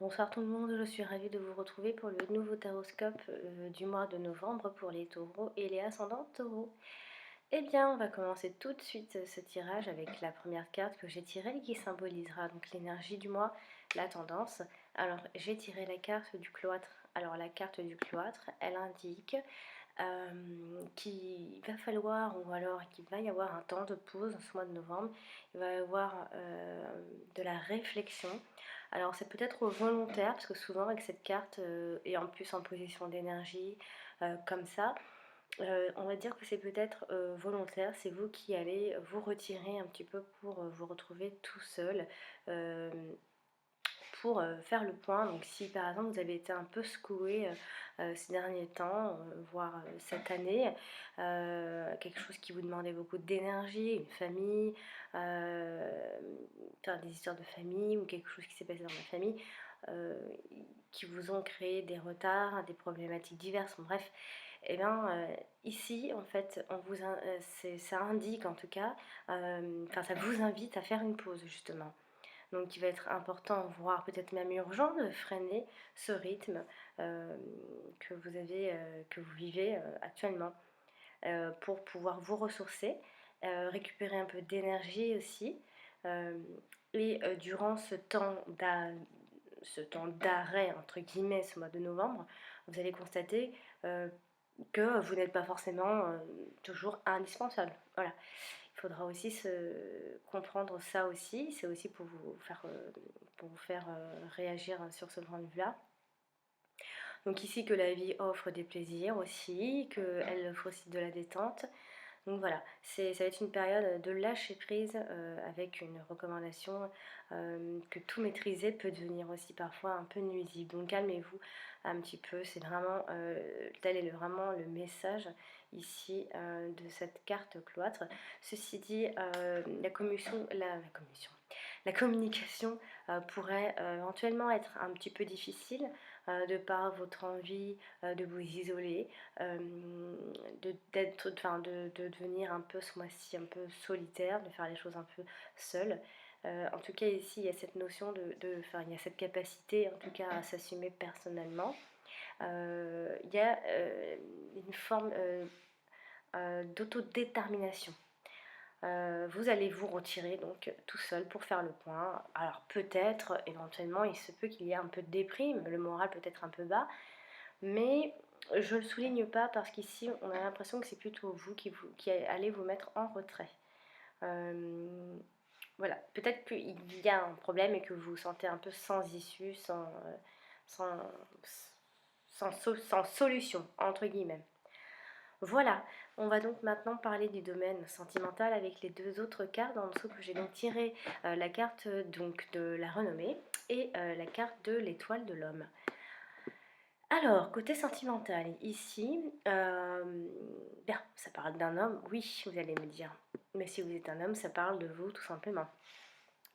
Bonsoir tout le monde, je suis ravie de vous retrouver pour le nouveau taroscope du mois de novembre pour les taureaux et les ascendants taureaux. Eh bien, on va commencer tout de suite ce tirage avec la première carte que j'ai tirée qui symbolisera donc l'énergie du mois, la tendance. Alors, j'ai tiré la carte du cloître. Alors, la carte du cloître, elle indique qu'il va falloir ou alors qu'il va y avoir un temps de pause dans ce mois de novembre. Il va y avoir de la réflexion. Alors c'est peut-être volontaire parce que souvent avec cette carte et en plus en position d'énergie comme ça, on va dire que c'est peut-être volontaire, c'est vous qui allez vous retirer un petit peu pour vous retrouver tout seul. euh, pour faire le point. Donc si par exemple vous avez été un peu secoué ces derniers temps, voire cette année, quelque chose qui vous demandait beaucoup d'énergie, une famille, faire des histoires de famille ou quelque chose qui s'est passé dans la famille, euh, qui vous ont créé des retards, des problématiques diverses, bon, bref. Et bien ici en fait ça indique en tout cas, ça vous invite à faire une pause justement. Donc il va être important, voire peut-être même urgent, de freiner ce rythme euh, que vous vivez actuellement, pour pouvoir vous ressourcer, récupérer un peu d'énergie aussi. euh, Durant ce temps d'arrêt, entre guillemets, ce mois de novembre, vous allez constater euh, que vous n'êtes pas forcément toujours indispensable. Voilà. Il faudra aussi comprendre ça aussi. C'est aussi pour vous faire réagir sur ce point de vue-là. Donc ici que la vie offre des plaisirs aussi, qu'elle offre aussi de la détente. Donc voilà, ça va être une période de lâcher prise avec une recommandation que tout maîtriser peut devenir aussi parfois un peu nuisible. Donc calmez-vous un petit peu, c'est vraiment, tel est vraiment le message ici de cette carte cloître. Ceci dit, la communication pourrait éventuellement être un petit peu difficile de par votre envie de vous isoler, de devenir un peu ce mois-ci un peu solitaire, de faire les choses un peu seul. En tout cas ici il y a cette notion il y a cette capacité en tout cas à s'assumer personnellement. Il y a une forme d'autodétermination. Vous allez vous retirer donc tout seul pour faire le point. Alors peut-être, éventuellement, il se peut qu'il y ait un peu de déprime, le moral peut être un peu bas, mais je ne le souligne pas parce qu'ici on a l'impression que c'est plutôt qui allez vous mettre en retrait. Voilà, peut-être qu'il y a un problème et que vous vous sentez un peu sans issue, sans, sans solution, entre guillemets. Voilà, on va donc maintenant parler du domaine sentimental avec les deux autres cartes en dessous que j'ai donc tiré la carte donc de la renommée et la carte de l'étoile de l'homme. Alors, côté sentimental, ici, bien, ça parle d'un homme, oui, vous allez me dire. Mais si vous êtes un homme, ça parle de vous, tout simplement.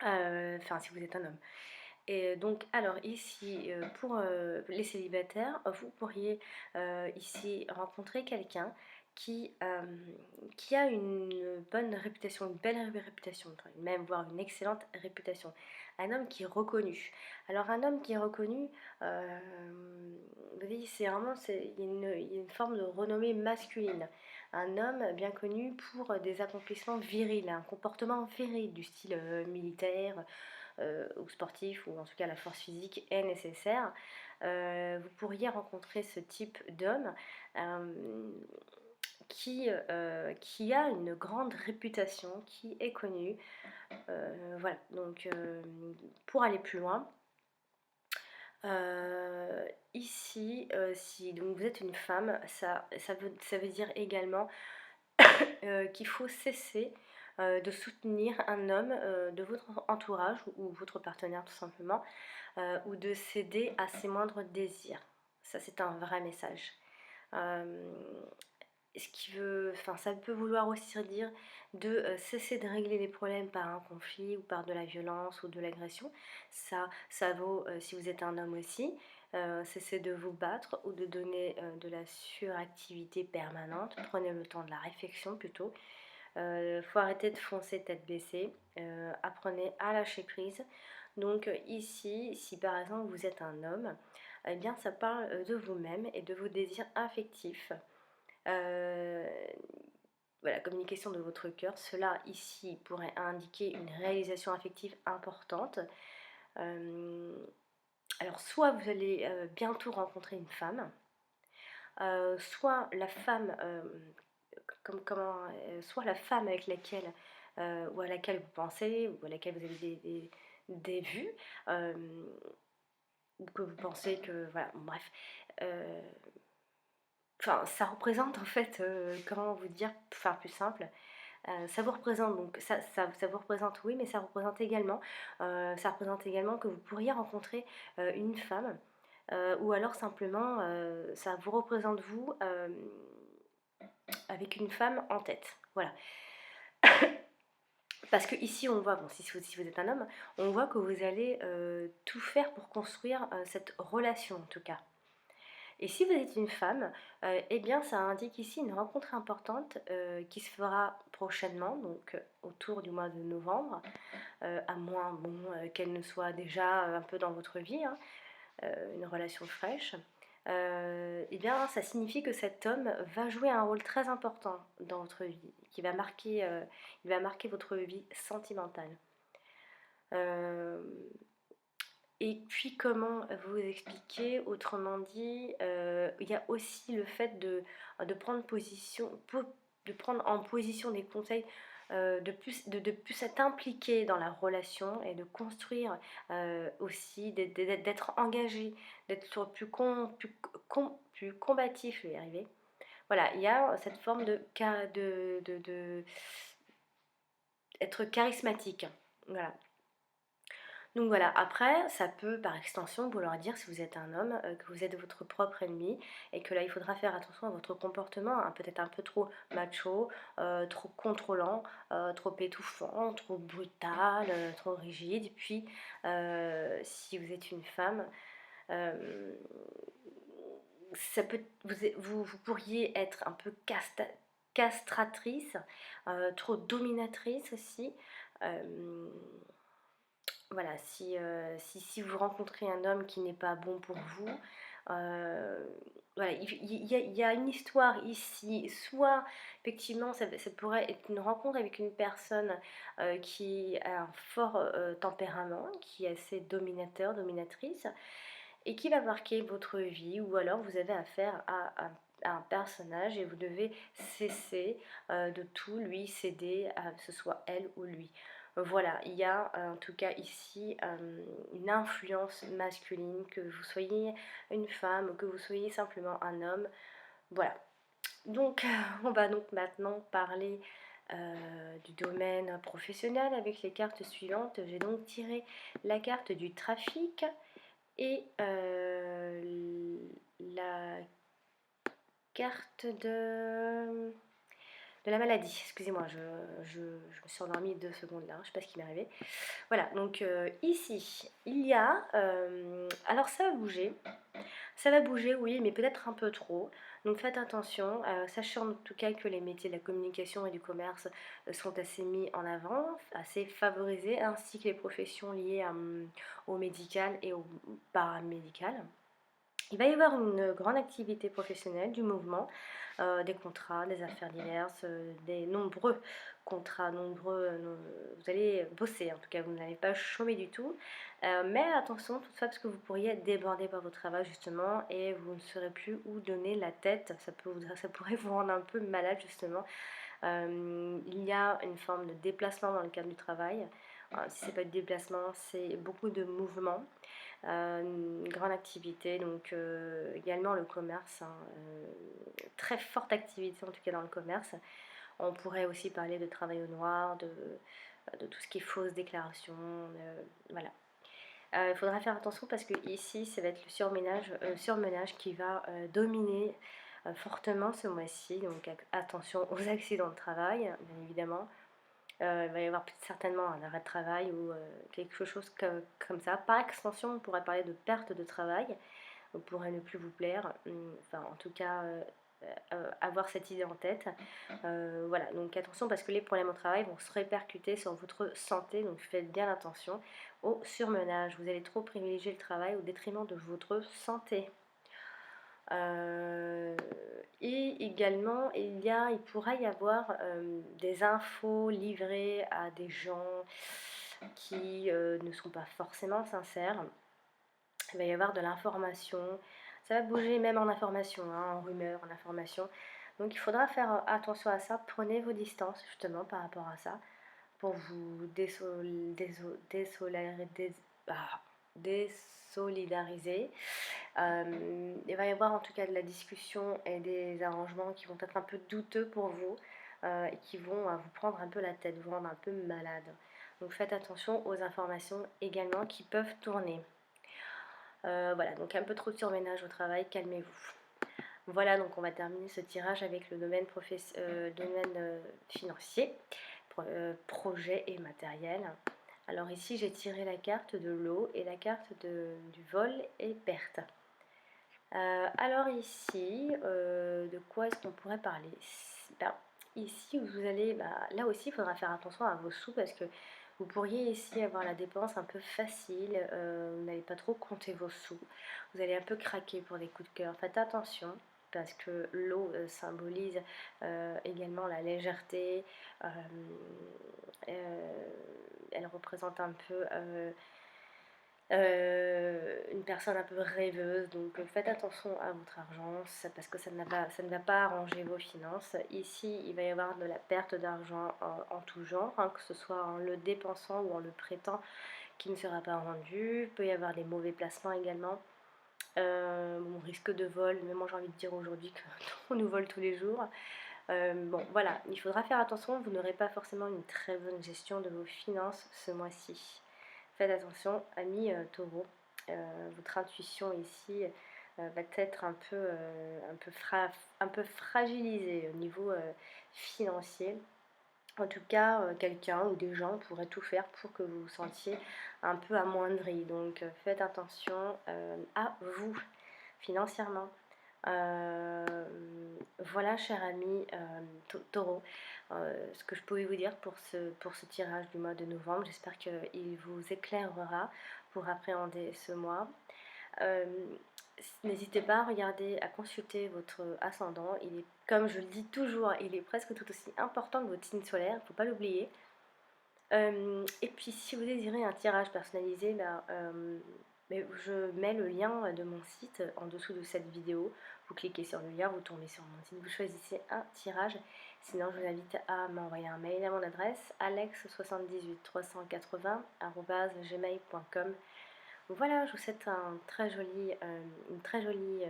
Enfin, si vous êtes un homme. Et donc, alors ici, pour les célibataires, vous pourriez ici rencontrer quelqu'un qui, euh, qui a une bonne réputation, une belle réputation, enfin, même voire une excellente réputation. Un homme qui est reconnu. Alors, un homme qui est reconnu, euh, vous voyez, il y a une forme de renommée masculine. Un homme bien connu pour des accomplissements virils, un comportement viril du style militaire ou sportif, ou en tout cas la force physique est nécessaire. Vous pourriez rencontrer ce type d'homme euh, qui a une grande réputation, qui est connu. Voilà, donc pour aller plus loin, ici, si donc vous êtes une femme, ça veut dire également qu'il faut cesser de soutenir un homme de votre entourage ou votre partenaire tout simplement, ou de céder à ses moindres désirs. Ça, c'est un vrai message. Euh, ça peut vouloir aussi dire de cesser de régler les problèmes par un conflit ou par de la violence ou de l'agression. Ça vaut si vous êtes un homme aussi. Cessez de vous battre ou de donner de la suractivité permanente. Prenez le temps de la réflexion plutôt. Faut arrêter de foncer tête baissée, apprenez à lâcher prise. Donc ici, si par exemple vous êtes un homme, eh bien ça parle de vous-même et de vos désirs affectifs. Heu, voilà, communication de votre cœur. Cela ici pourrait indiquer une réalisation affective importante. Hem, alors soit vous allez, bientôt rencontrer une femme, soit la femme, soit la femme avec laquelle, ou à laquelle vous pensez ou à laquelle vous avez des vues, hem, ou que vous pensez que voilà, bon bref, heu, enfin ça représente en fait, comment vous dire pour faire plus simple? Ça vous représente donc ça vous représente oui, mais ça représente également que vous pourriez rencontrer, une femme, ou alors simplement, ça vous représente vous, avec une femme en tête. Voilà. Parce que ici on voit, bon si vous êtes un homme, on voit que vous allez, tout faire pour construire, cette relation en tout cas. Et si vous êtes une femme, eh bien ça indique ici une rencontre importante, qui se fera prochainement, donc autour du mois de novembre, à moins bon, qu'elle ne soit déjà, un peu dans votre vie, hein, une relation fraîche. Eh bien ça signifie que cet homme va jouer un rôle très important dans votre vie, il va marquer votre vie sentimentale. Hem Et puis comment vous expliquer? Autrement dit, il y a aussi le fait de prendre position de prendre en position des conseils, de plus être impliqué dans la relation et de construire, aussi, d'être engagé, d'être plus combatif, je vais y arriver. Voilà, il y a cette forme de être charismatique. Voilà. Donc voilà, après, ça peut par extension vouloir dire, si vous êtes un homme, que vous êtes votre propre ennemi et que là, il faudra faire attention à votre comportement, hein, peut-être un peu trop macho, trop contrôlant, trop étouffant, trop brutal, trop rigide. Et puis, si vous êtes une femme, hem, ça peut vous pourriez être un peu castratrice, trop dominatrice aussi. Hem voilà, si vous rencontrez un homme qui n'est pas bon pour vous, voilà, il y a une histoire ici. Soit effectivement ça pourrait être une rencontre avec une personne, qui a un fort, tempérament, qui est assez dominateur, dominatrice et qui va marquer votre vie, ou alors vous avez affaire à un personnage et vous devez cesser, de tout lui céder, à que ce soit elle ou lui. Voilà, il y a, en tout cas ici, une influence masculine, que vous soyez une femme ou que vous soyez simplement un homme. Voilà. Donc on va donc maintenant parler, du domaine professionnel avec les cartes suivantes. J'ai donc tiré la carte du trafic et la carte de la maladie. Excusez-moi, je me suis endormie 2 secondes là, je sais pas ce qui m'est arrivé. Voilà, donc ici, il y a, alors ça va bouger oui, mais peut-être un peu trop. Donc faites attention, sachez en tout cas que les métiers de la communication et du commerce, sont assez mis en avant, assez favorisés, ainsi que les professions liées à, au médical et au paramédical. Il va y avoir une grande activité professionnelle, du mouvement, des contrats, des affaires diverses, des nombreux contrats, vous allez bosser, en tout cas vous n'allez pas chômer du tout. Mais attention toutefois parce que vous pourriez être débordé par votre travail justement et vous ne saurez plus où donner la tête. Ça pourrait vous rendre un peu malade justement. Il y a une forme de déplacement dans le cadre du travail. Si c'est pas de déplacement, c'est beaucoup de mouvements. Une grande activité, donc également le commerce, hein, très forte activité en tout cas dans le commerce. On pourrait aussi parler de travail au noir, de tout ce qui est fausse déclaration, voilà. Il faudra faire attention parce que ici, ça va être le surmenage qui va dominer fortement ce mois-ci. Donc attention aux accidents de travail, bien évidemment. Il va y avoir certainement un arrêt de travail ou quelque chose comme ça. Par extension, on pourrait parler de perte de travail, on pourrait ne plus vous plaire. Enfin, en tout cas, avoir cette idée en tête. Voilà, donc attention parce que les problèmes au travail vont se répercuter sur votre santé, donc faites bien attention au surmenage. Vous allez trop privilégier le travail au détriment de votre santé. Et également, il pourra y avoir des infos livrées à des gens qui ne sont pas forcément sincères. Il va y avoir de l'information, ça va bouger même en information, hein, en rumeur, en information. Donc il faudra faire attention à ça, prenez vos distances justement par rapport à ça, pour vous désolidariser. Il va y avoir en tout cas de la discussion et des arrangements qui vont être un peu douteux pour vous et qui vont vous prendre un peu la tête, vous rendre un peu malade. Donc faites attention aux informations également qui peuvent tourner. Voilà, donc un peu trop de surménage au travail, calmez-vous. Voilà, donc on va terminer ce tirage avec le domaine, financier, projet et matériel. Alors ici, j'ai tiré la carte de l'eau et la carte du vol et perte. Alors ici, de quoi est-ce qu'on pourrait parler? Ben, ici, vous allez, là aussi, il faudra faire attention à vos sous parce que vous pourriez ici avoir la dépense un peu facile, vous n'allez pas trop compter vos sous, vous allez un peu craquer pour des coups de cœur. Faites attention parce que l'eau symbolise également la légèreté, elle représente un peu une personne un peu rêveuse, donc faites attention à votre argent, parce que ça ne va pas arranger vos finances. Ici, il va y avoir de la perte d'argent en tout genre, hein, que ce soit en le dépensant ou en le prêtant, qui ne sera pas rendu. Il peut y avoir des mauvais placements également. Bon, risque de vol, mais moi j'ai envie de dire aujourd'hui qu'on nous vole tous les jours. Bon, voilà, il faudra faire attention, vous n'aurez pas forcément une très bonne gestion de vos finances ce mois-ci. Faites attention, amis taureaux, votre intuition ici va être un peu fragilisée au niveau financier. En tout cas, quelqu'un ou des gens pourraient tout faire pour que vous vous sentiez un peu amoindri. Donc faites attention à vous financièrement. Voilà, cher ami taureau, ce que je pouvais vous dire pour ce tirage du mois de novembre. J'espère qu'il vous éclairera pour appréhender ce mois. N'hésitez pas à regarder, à consulter votre ascendant. Il est, comme je le dis toujours, il est presque tout aussi important que votre signe solaire, il ne faut pas l'oublier. Et puis si vous désirez un tirage personnalisé, mais je mets le lien de mon site en dessous de cette vidéo. Vous cliquez sur le lien, vous tombez sur mon site, vous choisissez un tirage. Sinon, je vous invite à m'envoyer un mail à mon adresse alex78380@gmail.com. Voilà, je vous souhaite une très jolie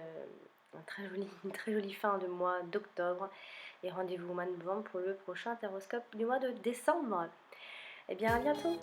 fin de mois d'octobre. Et rendez-vous au mois de novembre pour le prochain Taroscope du mois de décembre. Eh bien, à bientôt!